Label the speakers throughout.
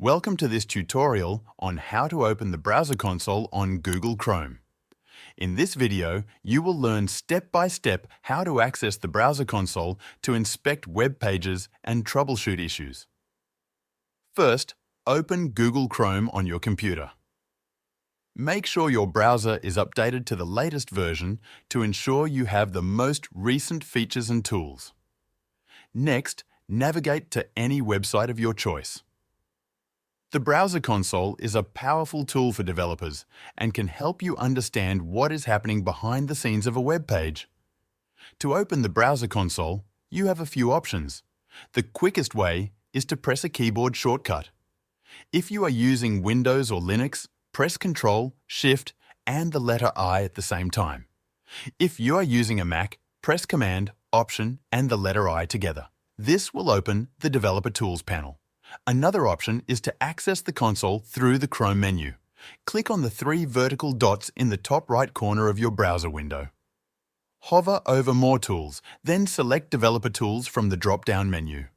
Speaker 1: Welcome to this tutorial on how to open the browser console on Google Chrome. In this video, you will learn step by step how to access the browser console to inspect web pages and troubleshoot issues. First, open Google Chrome on your computer. Make sure your browser is updated to the latest version to ensure you have the most recent features and tools. Next, navigate to any website of your choice. The browser console is a powerful tool for developers and can help you understand what is happening behind the scenes of a web page. To open the browser console, you have a few options. The quickest way is to press a keyboard shortcut. If you are using Windows or Linux, press Ctrl, Shift, and the letter I at the same time. If you are using a Mac, press Command, Option, and the letter I together. This will open the Developer Tools panel. Another option is to access the console through the Chrome menu. Click on the three vertical dots in the top right corner of your browser window. Hover over More Tools, then select Developer Tools from the drop-down menu.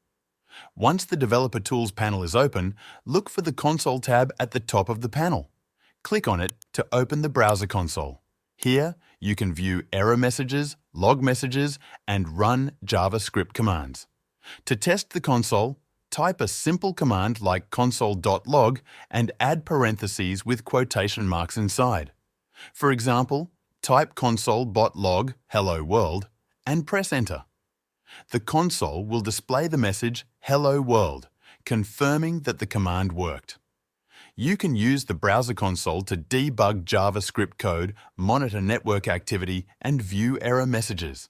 Speaker 1: Once the Developer Tools panel is open, look for the Console tab at the top of the panel. Click on it to open the browser console. Here, you can view error messages, log messages, and run JavaScript commands. To test the console, type a simple command like console.log and add parentheses with quotation marks inside. For example, type console.log hello world and press enter. The console will display the message hello world, confirming that the command worked. You can use the browser console to debug JavaScript code, monitor network activity, and view error messages.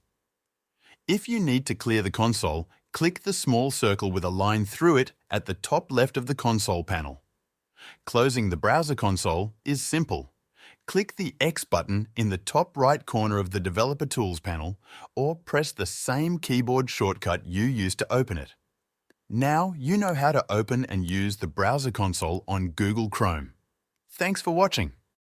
Speaker 1: If you need to clear the console, click the small circle with a line through it at the top left of the console panel. Closing the browser console is simple. Click the X button in the top right corner of the Developer Tools panel or press the same keyboard shortcut you used to open it. Now you know how to open and use the browser console on Google Chrome. Thanks for watching.